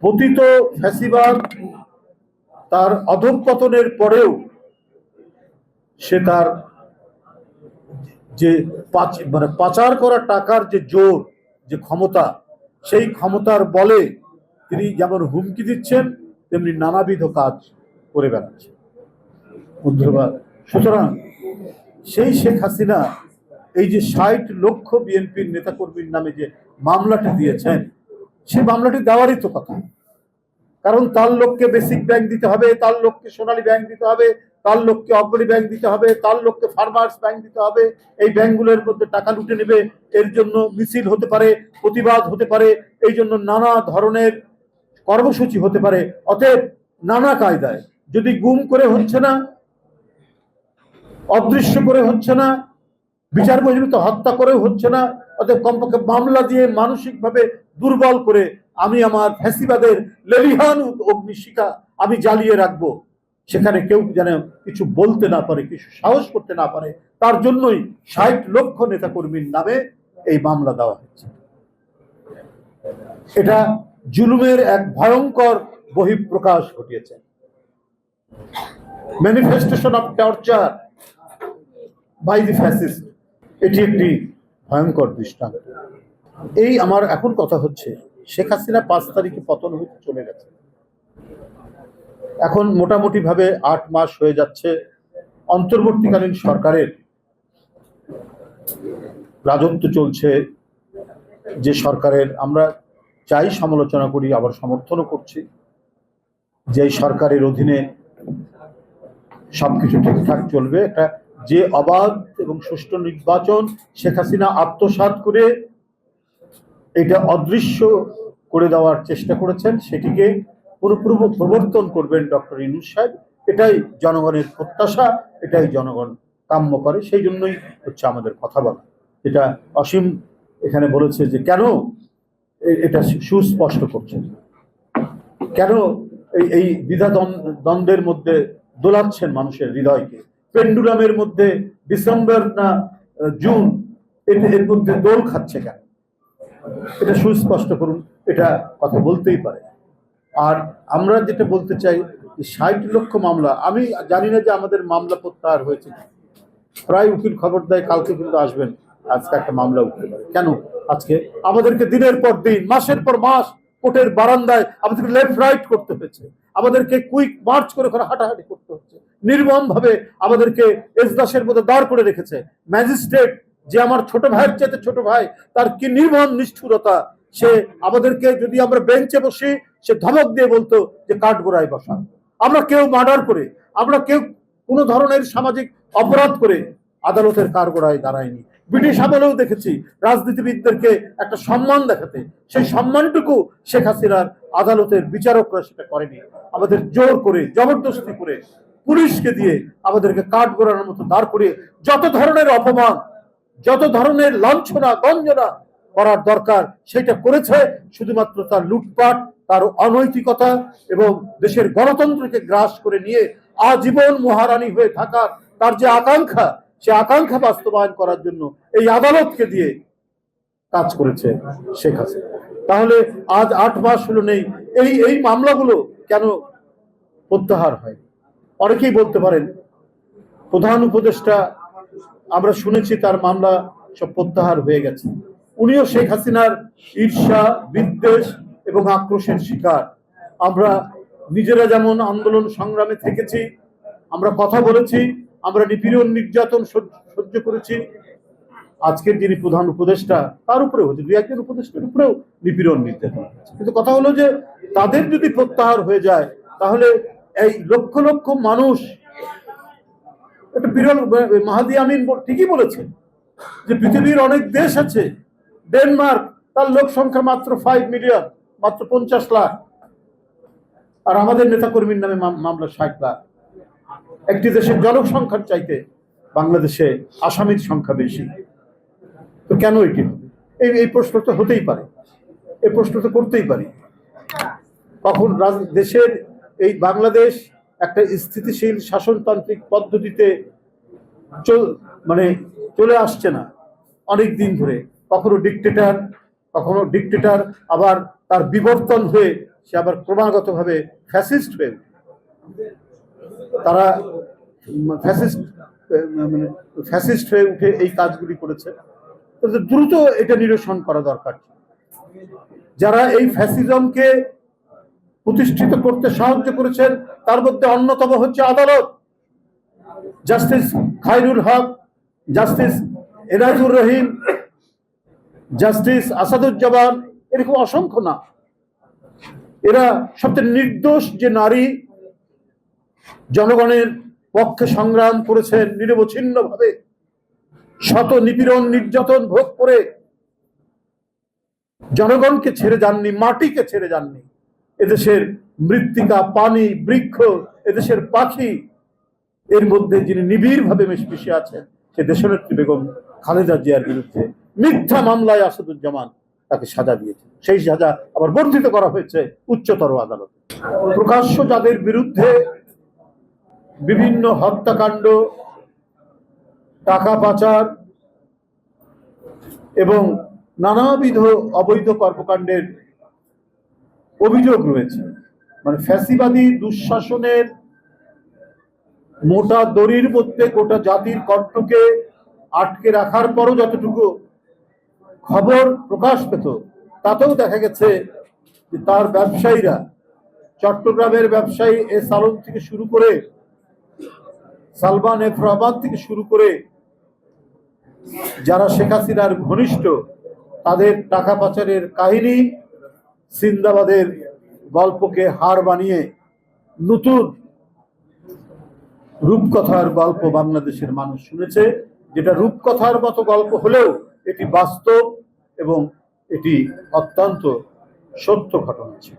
পতিত ফ্যাসিবাদ তার অধঃপতনের পরেও সে তার যে পাচার করা টাকার যে জোর, যে ক্ষমতা, সেই ক্ষমতার বলে তিনি যেমন হুমকি দিচ্ছেন তেমনি নানাবিধ কাজ করে বেড়াচ্ছেন। বন্ধুরা, সুতরাং সেই শেখ হাসিনা এই যে ৬০ লক্ষ বিএনপির নেতাকর্মীর নামে যে মামলাটি দিয়েছেন, সে মামলাটি দেওয়ারই তো কথা। কারণ তার লোককে বেসিক ব্যাংক দিতে হবে, তার লোককে সোনালী ব্যাংক দিতে হবে, তার লোককে অগ্রণী ব্যাংক দিতে হবে, তার লোককে ফার্মার্স ব্যাংক দিতে হবে। এই ব্যাংকগুলোর মধ্যে টাকা লুটে নেবে, এর জন্য মিছিল হতে পারে, প্রতিবাদ হতে পারে, এই জন্য নানা ধরনের কর্মসূচি হতে পারে। অতএব নানা কায়দায়, যদি গুম করে হচ্ছে না, অদৃশ্য করে হচ্ছে না, বিচার বহির্ভূত হত্যা করেও হচ্ছে না, অতএব কমপক্ষে মামলা দিয়ে মানসিকভাবে দুর্বল করে আমি আমার ফ্যাসিবাদের লেলিহান অগ্নিশিখা আমি জ্বালিয়ে রাখবো, সেখানে কেউ যেন কিছু বলতে না পারে, কিছু সাহস করতে না পারে, তার জন্যই ৬০ লক্ষ নেতাকর্মীর নামে এই মামলা দেওয়া হচ্ছে। এটা জুলুমের এক ভয়ঙ্কর বহিঃপ্রকাশ ঘটিয়েছে। Manifestation of torture by the fascist, এটি একটি ভয়ঙ্কর দৃষ্টান্ত। এই আমার এখন কথা হচ্ছে, শেখ হাসিনা ৫ তারিখে পতন হতে চলে গেছে। এখন মোটামুটি ভাবে ৮ মাস হয়ে যাচ্ছে অন্তর্বর্তীকালীন সরকারের রাজত্ব চলছে। যে সরকারের আমরা চাই সমালোচনা করি, আবার সমর্থনও করছি, যে সরকারের অধীনে সবকিছু ঠিকঠাক চলবে। একটা যে অবাধ এবং সুষ্ঠু নির্বাচন শেখ হাসিনা আত্মসাৎ করে এটা অদৃশ্য করে দেওয়ার চেষ্টা করেছেন, সেটিকে পুরোপুরি প্রবর্তন করবেন ডক্টর ইউনূস সাহেব। এটাই জনগণের প্রত্যাশা, এটাই জনগণ কাম্য করে। সেই জন্যই হচ্ছে আমাদের কথা বলা। এটা অসীম এখানে বলেছে যে কেন এটা সুস্পষ্ট করছে, কেন এই দ্বিধা দ্বন্দ্বের মধ্যে দোলাচ্ছেন মানুষের হৃদয়কে। পেন্ডুলামের মধ্যে ডিসেম্বর না জুন, এর মধ্যে দোল খাচ্ছে কেন, এটা সুস্পষ্ট করুন। এটা কথা বলতেই পারে। আর আমরা যেটা বলতে চাই, ৬০ লক্ষ মামলা, আমি জানি না যে আমাদের মামলা প্রত্যাহার হয়েছে। প্রায় উকিল খবর দেয় কালকে কিন্তু আসবেন, আজকে একটা মামলা উঠতে পারে। কেন আজকে আমাদেরকে দিনের পর দিন, মাসের পর মাস কোর্টের বারান্দায় আমাদেরকে লেফট রাইট করতে হয়েছে, আমাদেরকে কুইক মার্চ করে করে হাঁটাহাঁটি করতে হচ্ছে, নির্মম ভাবে আমাদেরকে এজলাসের মধ্যে দাঁড় করে রেখেছে। ম্যাজিস্ট্রেট, যে আমার ছোট ভাইয়ের চাইতে ছোট ভাই, তার কি নির্মম নিষ্ঠুরতা! সে আমাদেরকে, যদি আমরা বেঞ্চে বসি, সে ধমক দিয়ে বলতো যে কাঠগোড়ায় বসা। আমরা কেউ মার্ডার করে, আমরা কেউ কোনো ধরনের সামাজিক অপরাধ করে আদালতের কাঠগোড়ায় দাঁড়ায়নি। ব্রিটিশ আমলেও দেখেছি রাজনীতিবিদদেরকে একটা সম্মান দেখাতে, সেই সম্মানটুকু শেখ হাসিনার আদালতের বিচারকরা সেটা করেনি। আমাদের জোর করে, জবরদস্তি করে, পুলিশকে দিয়ে আমাদেরকে কাঠগোড়ানোর মতো দাঁড় করিয়ে যত ধরনের অপমান, যত ধরনের লাঞ্ছনা গঞ্জনা করার দরকার সেটা করেছে। শুধুমাত্র তার লুটপাট, তার অনৈতিকতা এবং দেশের গণতন্ত্রকে গ্রাস করে নিয়ে আজীবন মহারানী হয়ে থাকার তার যে আকাঙ্ক্ষা, সে আকাঙ্ক্ষা বাস্তবায়ন করার জন্য এই আদালতকে দিয়ে কাজ করেছে শেখ হাসিনা। তাহলে আজ ৮ মাস হলো নেই, এই মামলাগুলো কেন প্রত্যাহার হয়? অনেকেই বলতে পারেন প্রধান উপদেষ্টা, আমরা শুনেছি তার মামলা সব প্রত্যাহার হয়ে গেছে। উনিও শেখ হাসিনার ঈর্ষা, বিদ্বেষ এবং আক্রোশের শিকার। আমরা নিজেরা যেমন আন্দোলন সংগ্রামে থেকেছি, আমরা কথা বলেছি, আমরা নিপীড়ন নির্যাতন সহ্য করেছি। আজকের যিনি প্রধান উপদেষ্টা, তার উপরেও হচ্ছে, ২-১ উপদেষ্টার উপরেও নিপীড়ন নির্যাতন। কিন্তু কথা হলো যে তাদের যদি প্রত্যাহার হয়ে যায়, তাহলে এই লক্ষ লক্ষ মানুষ, একটা বিরল, মাহাদি আমিন ঠিকই বলেছে যে পৃথিবীর অনেক দেশ আছে, ডেনমার্ক, তার লোক সংখ্যা মাত্র 5 মিলিয়ন, মাত্র 50 লাখ, আর আমাদের নেতাকর্মীর নামে মামলা 60 লাখ। একটি দেশের জনসংখ্যার চাইতে বাংলাদেশে আসামির সংখ্যা বেশি। তো কেন এটি হবে? এই প্রশ্ন তো হতেই পারে, এই প্রশ্ন তো করতেই পারি। কখন দেশের এই বাংলাদেশ একটা স্থিতিশীল শাসনতান্ত্রিক পদ্ধতিতে চলে আসছে না অনেক দিন ধরে। কখনো ডিক্টেটর, আবার তার বিবর্তন হয়ে সে আবার ক্রমাগতভাবে ফ্যাসিস্ট হয়ে ওঠে। তারা ফ্যাসিস্ট মানে ফ্যাসিস্ট হয়ে উঠে এই কাজগুলি করেছে। দ্রুত এটা নিরসন করা দরকার। যারা এই ফ্যাসিজমকে প্রতিষ্ঠিত করতে সাহায্য করেছেন তার মধ্যে অন্যতম হচ্ছে আদালত। জাস্টিস খায়রুল হক, জাস্টিস এনায়েতুর রহিম, জাস্টিস আসাদুজ্জামান, এরকম অসংখ্য না। এরা সবচেয়ে নির্দোষ যে নারী, জনগণের পক্ষে সংগ্রাম করেছেন নিরবচ্ছিন্নভাবে, শত নিপীড়ন নির্যাতন ভোগ করে জনগণকে ছেড়ে যাননি, মাটিকে ছেড়ে যাননি। এদেশের মৃত্তিকা, পানি, বৃক্ষ, এদেশের পাখি, এর মধ্যে যিনি নিবিড়ভাবে মিশে আছেন সে দেশনেত্রী বেগম খালেদা জিয়ার বিরুদ্ধে মিথ্যা মামলায় আসাদুজ্জামান তাকে সাজা দিয়েছে। সেই সাজা আবার বর্ধিত করা হয়েছে উচ্চতর আদালতে। প্রকাশ্য যাদের বিরুদ্ধে বিভিন্ন হত্যাকাণ্ড, টাকা পাচার এবং নানাবিধ অবৈধ কর্মকাণ্ডের অভিযোগ রয়েছে, মানে ফ্যাসিবাদী দুঃশাসনের মোটা দড়ির মধ্যে গোটা জাতির কণ্ঠকে আটকে রাখার পরও যতটুকু খবর প্রকাশ পেত, তাতেও দেখা গেছে যে তার ব্যবসায়ীরা, চট্টগ্রামের ব্যবসায়ী এস আলম থেকে শুরু করে সালমান এফ রহমান থেকে শুরু করে যারা শেখ হাসিনার ঘনিষ্ঠ, তাদের টাকা পাচারের কাহিনী, সিন্দাবাদের গল্পকে হার বানিয়ে নতুন রূপকথার গল্প বাংলাদেশের মানুষ শুনেছে, যেটা রূপকথার মতো গল্প হলেও এটি বাস্তব এবং এটি অত্যন্ত সত্য ঘটনা ছিল।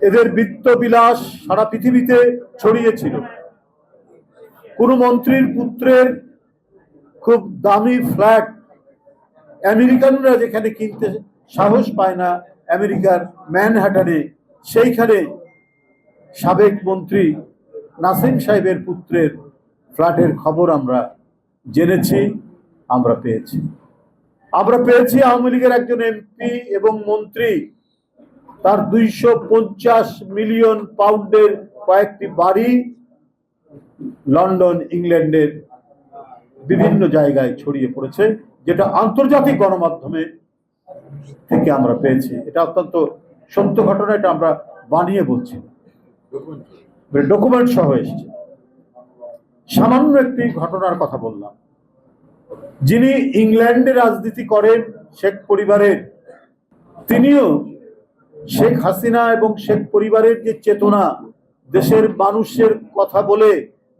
এদের বিত্ত বিলাস সারা পৃথিবীতে ছড়িয়েছিল। কোন মন্ত্রীর পুত্রের খুব দামি ফ্ল্যাট আমেরিকানরা যেখানে কিনতে সাহস পায় না, আমেরিকার ম্যানহাটনে, সেইখানে সাবেক মন্ত্রী নাসিম সাহেবের পুত্রের ফ্ল্যাটের খবর আমরা জেনেছি, আমরা পেয়েছি। আওয়ামী লীগের একজন এমপি এবং মন্ত্রী তার 250 মিলিয়ন পাউন্ডের কয়েকটি বাড়ি লন্ডন, ইংল্যান্ডের বিভিন্ন জায়গায় ছড়িয়ে পড়েছে, যেটা আন্তর্জাতিক গণমাধ্যমে থেকে আমরা পেয়েছি। এটা অত্যন্ত সত্য ঘটনা, এটা আমরা বানিয়ে বলছি, ডকুমেন্ট সহ এসছে। সামান্য একটি ঘটনার কথা বললাম। যিনি ইংল্যান্ডে রাজনীতি করেন, শেখ পরিবারের, তিনিও শেখ হাসিনা এবং শেখ পরিবারের যে চেতনা, দেশের মানুষের কথা বলে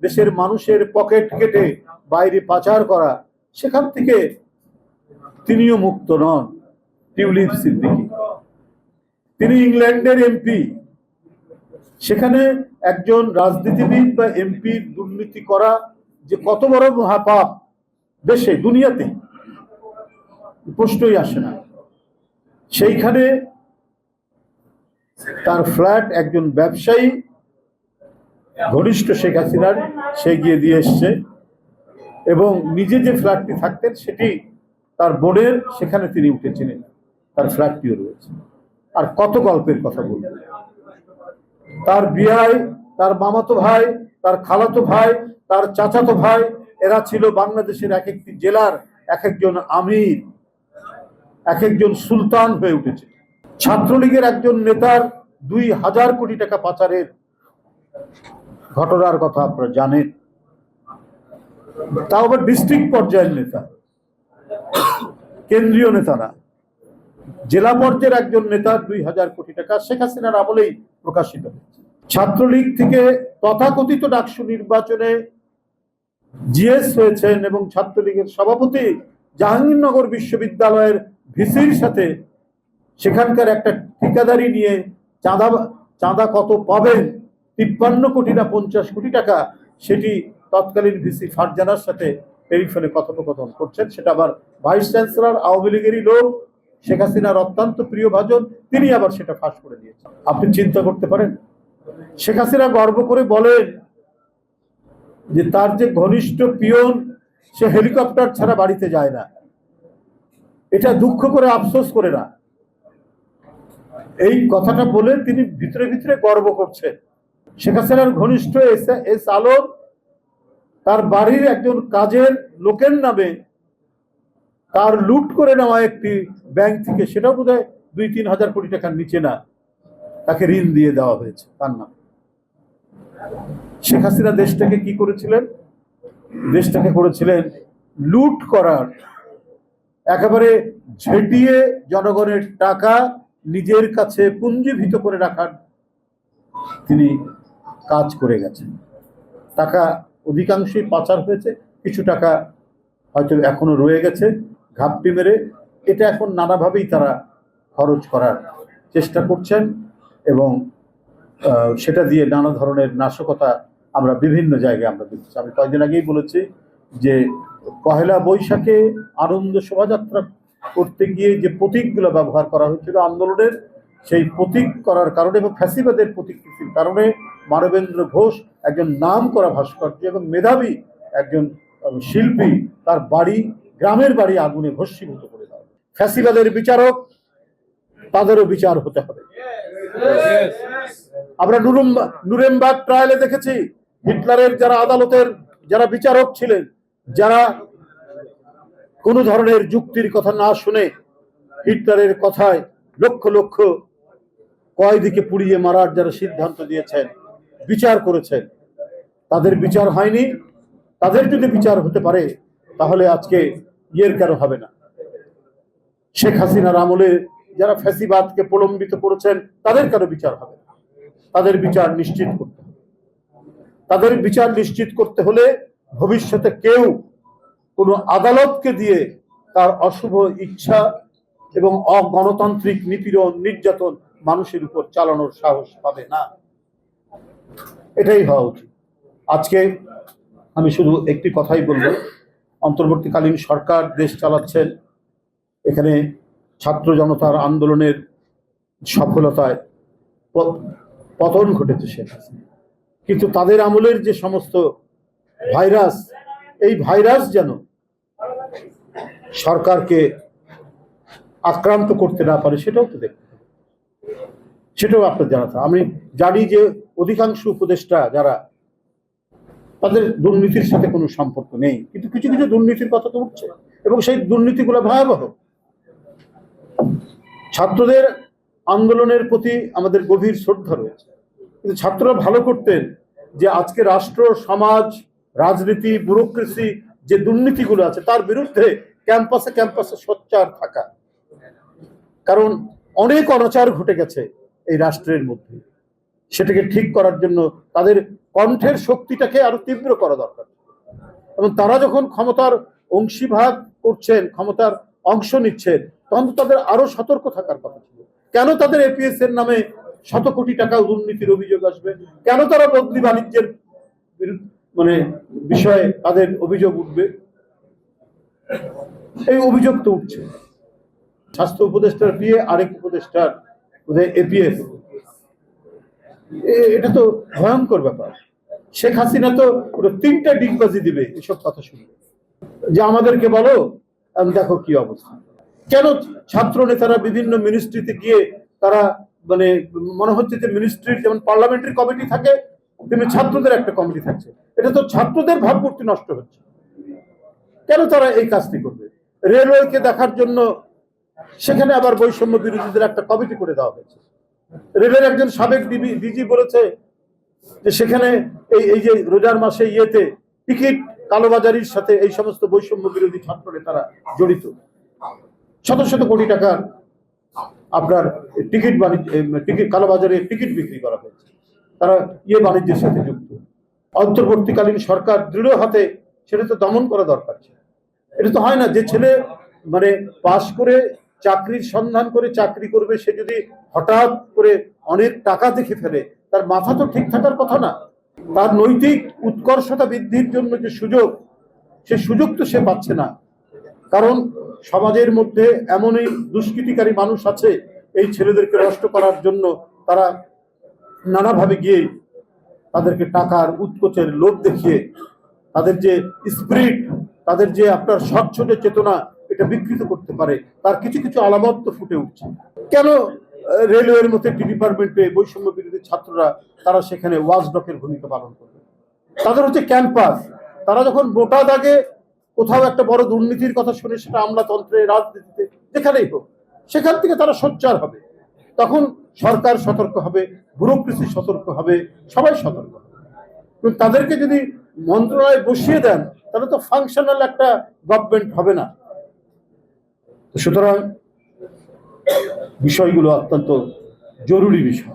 দেশের মানুষের পকেট কেটে বাইরে পাচার করা, সেখান থেকে তিনিও মুক্ত নন। টিউলিপ সিদ্দিকী, তিনি ইংল্যান্ডের এমপি। সেখানে একজন রাজনীতিবিদ বা এমপি দুর্নীতি করা যে কত বড় মহাপাপ দেশে, দুনিয়াতে প্রশ্নই আসে না। সেইখানে তার ফ্ল্যাট একজন ব্যবসায়ী ঘনিষ্ঠ শেখ হাসিনার, সে গিয়ে দিয়ে এসছে, এবং নিজে যে ফ্ল্যাটটি থাকতেন সেটি তার বোনের, সেখানে তিনি উঠেছিলেন, তার ফ্ল্যাটটিও রয়েছে। আর কত গল্পের কথা বলবেন। তার বিয়াই, তার মামাতো ভাই, তার খালাতো ভাই, তার চাচাতো ভাই, এরা ছিল বাংলাদেশের এক একটি জেলার এক একজন আমির, এক একজন সুলতান হয়ে উঠেছে। ছাত্রলীগের একজন নেতার 2000 কোটি টাকা পাচারের ঘটনার কথা আপনারা জানেন, তাও আবার ডিস্ট্রিক্ট পর্যায়ের নেতা, কেন্দ্রীয় নেতা না, জেলা পর্যায়ের একজন নেতার 2000 কোটি টাকা শেখ হাসিনার আমলেই প্রকাশিত হয়েছে। ছাত্রলীগ থেকে তথাকথিত ডাকসু নির্বাচনে জিএস হয়েছেন এবং ছাত্রলীগের সভাপতি জাহাঙ্গীরনগর বিশ্ববিদ্যালয়ের ভিসির সাথে সেখানকার একটা ঠিকাদারি নিয়ে চাঁদা কত পাবেন, 53 কোটি না 50 কোটি টাকা, সেটি তৎকালীন ভিসি ফারজানার সাথে টেলিফোনে কথোপকথন করছেন। সেটা আবার ভাইস চ্যান্সেলর, আওয়ামী লীগেরই লোক, শেখ হাসিনার অত্যন্ত প্রিয় ভাজন, তিনি আবার সেটা ফাঁস করে দিয়েছেন। আপনি চিন্তা করতে পারেন, শেখ হাসিনা গর্ব করে বলেন যে তার যে ঘনিষ্ঠ পিয়ন, সে হেলিকপ্টার ছাড়া বাড়িতে যায় না। এটা দুঃখ করে, আফসোস করে না, এই কথাটা বলে তিনি ভিতরে ভিতরে গর্ব করছেন। শেখ হাসিনার ঘনিষ্ঠ এস আলম তার বাড়ির একজন কাজের লোকের নামে তার লুট করে নেওয়া একটি ব্যাংক থেকে, সেটাও বোধহয় 2-3 হাজার কোটি টাকার নিচে না, তাকে ঋণ দিয়ে দেওয়া হয়েছে তার নামে। শেখ হাসিনা দেশটাকে কি করেছিলেন? দেশটাকে করেছিলেন লুট করার, একেবারে ঝেঁটিয়ে জনগণের টাকা নিজের কাছে পুঞ্জীভূত করে রাখার তিনি কাজ করে গেছেন। টাকা অধিকাংশই পাচার হয়েছে, কিছু টাকা হয়তো এখনো রয়ে গেছে ঘাপটি মেরে। এটা এখন নানাভাবেই তারা খরচ করার চেষ্টা করছেন এবং সেটা দিয়ে নানা ধরনের নাশকতা আমরা বিভিন্ন জায়গায় আমরা দেখছি। আমি কয়েকদিন আগেই বলেছি যে পহেলা বৈশাখে আনন্দ শোভাযাত্রা করতে গিয়ে যে প্রতীকগুলো ব্যবহার করা হয়েছিল আন্দোলনের, সেই প্রতীক করার কারণে এবং ফ্যাসিবাদের প্রতীকৃতির কারণে মানবেন্দ্র ঘোষ একজন নাম করা ভাস্কর্য এবং মেধাবী একজন শিল্পী, তার বাড়ি, গ্রামের বাড়ি আগুনে ভস্মীভূত করে দেওয়া। ফ্যাসিবাদের বিচারক, তাদেরও বিচার হতে হবে। আমরা নুরেমবার্গ ট্রায়ালে দেখেছি হিটলারের যারা আদালতের যারা বিচারক ছিলেন, যারা কোনো ধরনের যুক্তির কথা না শুনে হিটলারের কথায় লক্ষ লক্ষ কয়েদিকে পুড়িয়ে মারার যারা সিদ্ধান্ত দিয়েছেন, বিচার করেছেন, তাদের বিচার হয়নি। তাদের যদি বিচার হতে পারে তাহলে আজকে কেন হবে না? শেখ হাসিনার আমলে যারা ফ্যাসিবাদকে প্রলম্বিত করেছেন তাদের কেন বিচার হবে? তাদের বিচার নিশ্চিত করতে হবে। তাদের বিচার নিশ্চিত করতে হলে ভবিষ্যতে কেউ কোনো আদালতকে দিয়ে তার অশুভ ইচ্ছা এবং অগণতান্ত্রিক নিপীড়ন, নির্যাতন মানুষের উপর চালানোর সাহস পাবে না। এটাই হওয়া উচিত। আজকে আমি শুধু একটি কথাই বলবো, অন্তর্বর্তীকালীন সরকার দেশ চালাচ্ছেন, এখানে ছাত্র জনতার আন্দোলনের সফলতায় পতন ঘটেছে শেখ হাসিনা, কিন্তু তাদের আমলের যে সমস্ত ভাইরাস, এই ভাইরাস যেন সরকারকে আক্রান্ত করতে না পারে সেটাও তো দেখতে হবে, সেটাও আপনার জানা। আমি জানি যে অধিকাংশ উপদেষ্টা যারা, তাদের দুর্নীতির সাথে কোনো সম্পর্ক নেই, কিন্তু কিছু কিছু দুর্নীতির কথা তো উঠছে এবং সেই দুর্নীতিগুলো ভয়াবহ। ছাত্রদের আন্দোলনের প্রতি আমাদের গভীর শ্রদ্ধা রয়েছে, কিন্তু ছাত্ররা ভালো করতেন যে আজকে রাষ্ট্র, সমাজ, রাজনীতি, ব্যুরোক্রেসি যে দুর্নীতিগুলো আছে তার বিরুদ্ধে ক্যাম্পাসে ক্যাম্পাসে সোচ্চার থাকা। কারণ অনেক অনাচার ঘটে গেছে এই রাষ্ট্রের মধ্যে, সেটাকে ঠিক করার জন্য তাদের কণ্ঠের শক্তিটাকে আরো তীব্র করা দরকার। এবং তারা যখন ক্ষমতার অংশীভাগ করছেন, ক্ষমতার অংশ নিচ্ছেন, তখন তাদের আরো সতর্ক থাকার কথা ছিল। কেন তাদের এপিএস এর নামে শত কোটি টাকা দুর্নীতির অভিযোগ আসবে? কেন তারা বদলি বাণিজ্যের বিষয়ে তাদের অভিযোগ উঠবে? এই অভিযোগ তো উঠছে। স্বাস্থ্য উপদেষ্টার দিয়ে আরেক উপদেষ্টার এপিএস, এটা তো ভয়ঙ্কর ব্যাপার। শেখ হাসিনা তো 3টা ডিগবাজি দিবে এসব কথা শুনবে, যে আমাদেরকে বলো, দেখো কি অবস্থা। কেন ছাত্র নেতারা বিভিন্ন মিনিস্ট্রিতে গিয়ে তারা মনে হচ্ছে যে মিনিস্ট্রির যেমন পার্লামেন্টারি কমিটি থাকে তেমনি ছাত্রদের একটা কমিটি থাকছে, এটা তো ছাত্রদের ভাবমূর্তি নষ্ট হচ্ছে। কেন তারা এই কাজটি করবে? রেলওয়েকে দেখার জন্য সেখানে আবার বৈষম্য বিরোধীদের একটা কমিটি করে দেওয়া হয়েছে। রেলের একজন সাবেক ডিজি বলেছে যে সেখানে এই যে রোজার মাসে টিকিট কালোবাজারির সাথে এই সমস্ত বৈষম্য বিরোধী ছাত্র নেতারা জড়িত। শত শত কোটি টাকার আপনার টিকিট কালোবাজারে টিকিট বিক্রি করা হয়েছে, তারা বাণিজ্যের সাথে যুক্ত। অন্তর্বর্তীকালীন সরকার দৃঢ় হাতে সেটা তো দমন করা দরকার। এটা তো হয় না যে ছেলে পাশ করে চাকরির সন্ধান করে চাকরি করবে, সে যদি হঠাৎ করে অনেক টাকা দেখে ফেলে, তার মাথা তো ঠিক থাকার কথা না। তার নৈতিক উৎকর্ষতা বৃদ্ধির জন্য যে সুযোগ, সে সুযোগ তো সে পাচ্ছে না। কারণ সমাজের মধ্যে এমনই দুষ্কৃতিকারী মানুষ আছে, এই ছেলেদেরকে নষ্ট করার জন্য তারা নানাভাবে গিয়ে তাদেরকে টাকার উৎকোচের লোভ দেখিয়ে তাদের যে স্পিরিট, তাদের যে আপনার স্বচ্ছ যে চেতনা, এটা বিকৃত করতে পারে। তার কিছু কিছু আলামত তো ফুটে উঠছে। কেন রেলওয়ের মতো একটি ডিপার্টমেন্টে বৈষম্য বিরোধী ছাত্ররা তারা সেখানে ওয়াচডগের ভূমিকা পালন করবে। তাদের হচ্ছে ক্যাম্পাস, তারা যখন মোটা দাগে কোথাও একটা বড় দুর্নীতির কথা শুনে, সেটা আমলাতন্ত্রে, রাজনীতিতে, যেখানেই হোক, সেখান থেকে তারা সোচ্চার হবে। তখন সরকার সতর্ক হবে, ব্যুরোক্রেসি সতর্ক হবে, সবাই সতর্ক হবে। কিন্তু তাদেরকে যদি মন্ত্রণালয়ে বসিয়ে দেন, তাহলে তো ফাংশনাল একটা গভর্নমেন্ট হবে না। সুতরাং বিষয়গুলো অত্যন্ত জরুরি বিষয়।